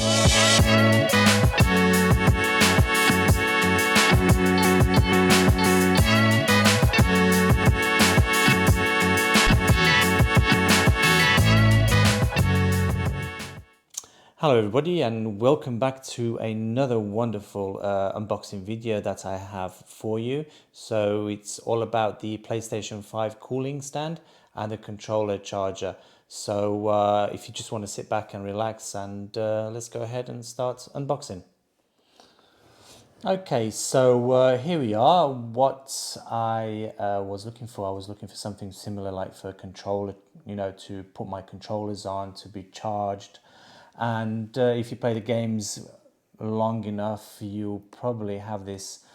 Hello everybody and welcome back to another wonderful unboxing video that I have for you. So it's all about the PlayStation 5 cooling stand and the controller charger. So if you just want to sit back and relax, and let's go ahead and start unboxing. Okay, so here we are. What I was looking for, I was looking for something similar, like for a controller, you know, to put my controllers on, to be charged. And if you play the games long enough, you'll probably have this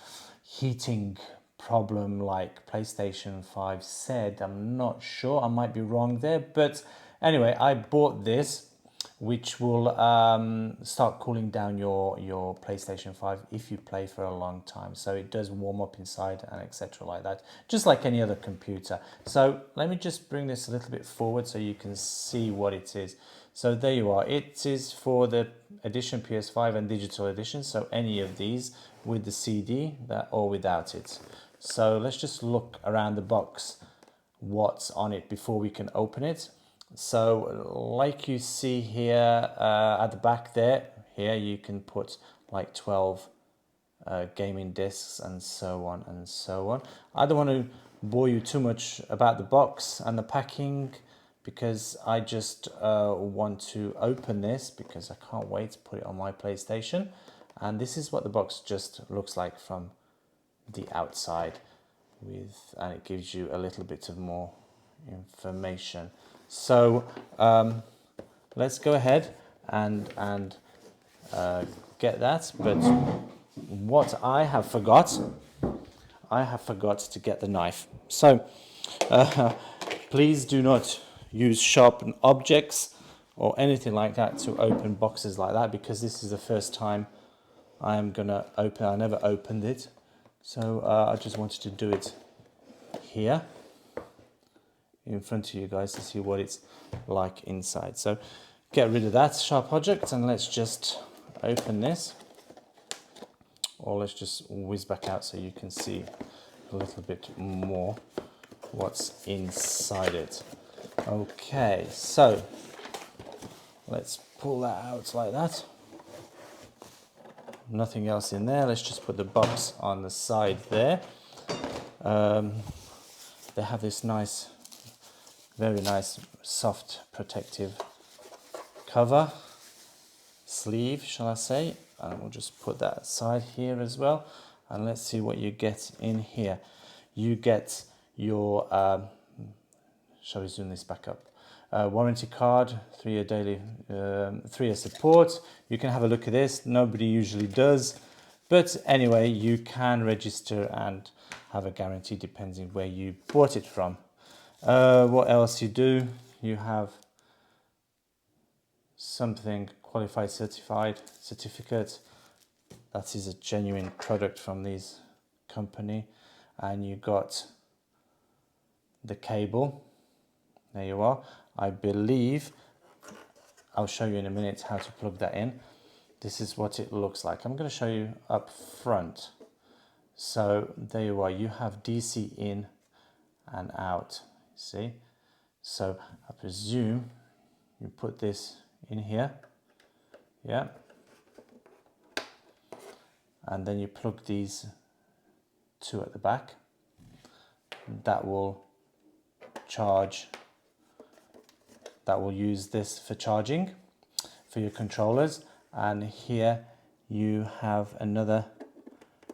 heating problem like PlayStation 5 said. I'm not sure, I might be wrong there. But anyway, I bought this, which will start cooling down your PlayStation 5 if you play for a long time. So it does warm up inside and etc. like that, just like any other computer. So let me just bring this a little bit forward so you can see what it is. So there you are. It is for the edition PS5 and digital edition, so any of these with the CD or without it. So let's just look around the box what's on it before we can open it. So like you see here at the back there, here you can put like 12 gaming discs and so on and so on. I don't want to bore you too much about the box and the packing, because I just want to open this because I can't wait to put it on my PlayStation. And this is what the box just looks like from the outside, and it gives you a little bit of more information. So let's go ahead and get that. But what I have forgot to get the knife. So please do not use sharpened objects or anything like that to open boxes like that, because this is the first time I am gonna open. I never opened it, so I just wanted to do it here in front of you guys to see what it's like inside. So get rid of that sharp object and let's just open this, or let's just whiz back out so you can see a little bit more what's inside it. Okay, so let's pull that out like that. Nothing else in there. Let's just put the box on the side there. They have this nice, very nice, soft, protective cover, sleeve, shall I say. And we'll just put that aside here as well. And let's see what you get in here. You get your, shall we zoom this back up? Warranty card, 3-year daily, 3-year support. You can have a look at this. Nobody usually does, but anyway, you can register and have a guarantee depending where you bought it from. What else you do? You have something qualified certificate. That is a genuine product from this company, and you got the cable. There you are. I believe I'll show you in a minute how to plug that in. This is what it looks like. I'm going to show you up front. So there you are. You have DC in and out. See? So I presume you put this in here. Yeah. And then you plug these two at the back. That will charge. That will use this for charging for your controllers. And here you have another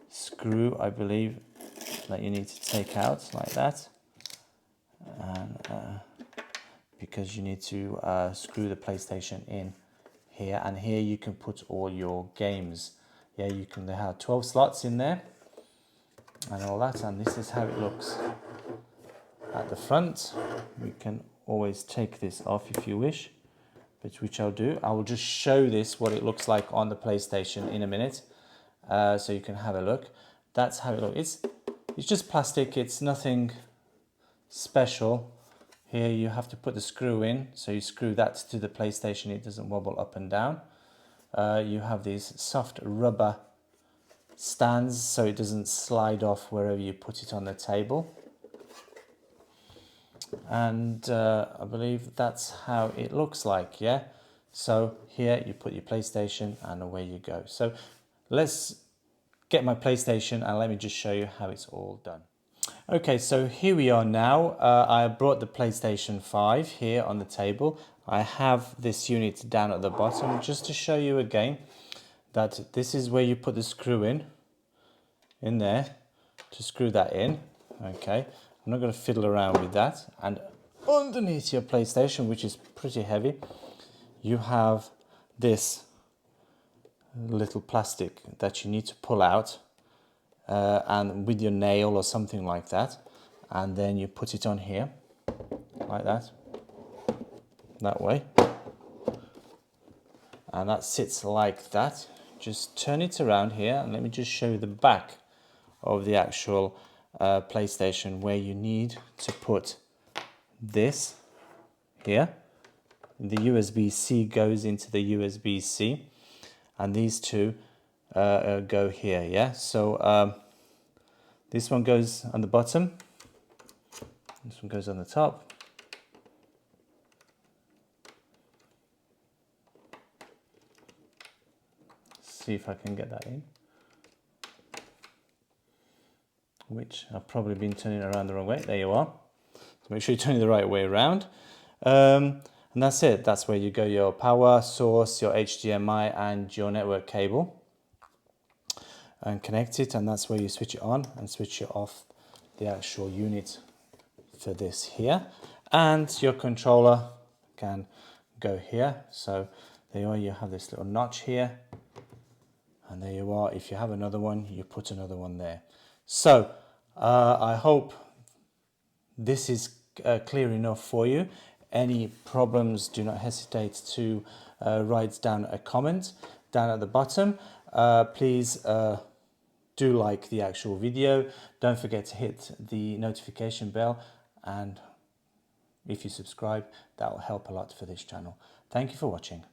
screw, I believe, that you need to take out like that, and because you need to screw the PlayStation in here. And here you can put all your games. Yeah, you can. They have 12 slots in there and all that. And this is how it looks at the front. You can always take this off if you wish, but which I'll do. I will just show this what it looks like on the PlayStation in a minute, so you can have a look. That's how it looks. It's just plastic. It's nothing special. Here you have to put the screw in, so you screw that to the PlayStation. It doesn't wobble up and down. you have these soft rubber stands so it doesn't slide off wherever you put it on the table. And I believe that's how it looks like, yeah? So here you put your PlayStation and away you go. So let's get my PlayStation and let me just show you how it's all done. Okay, so here we are now. I brought the PlayStation 5 here on the table. I have this unit down at the bottom just to show you again that this is where you put the screw in there to screw that in. Okay, I'm not going to fiddle around with that. And underneath your PlayStation, which is pretty heavy, you have this little plastic that you need to pull out and with your nail or something like that, and then you put it on here like that way, and that sits like that. Just turn it around here and let me just show you the back of the actual PlayStation, where you need to put this here. The USB-C goes into the USB-C, and these two go here, yeah? So this one goes on the bottom, this one goes on the top. See if I can get that in, which I've probably been turning around the wrong way. There you are. So make sure you turn it the right way around. And that's it. That's where you go your power source, your HDMI and your network cable, and connect it, and that's where you switch it on and switch it off the actual unit for this here. And your controller can go here. So there you are, you have this little notch here, and there you are. If you have another one, you put another one there. So I hope this is clear enough for you. Any problems, do not hesitate to write down a comment down at the bottom. Please do like the actual video. Don't forget to hit the notification bell, and if you subscribe, that will help a lot for this channel. Thank you for watching.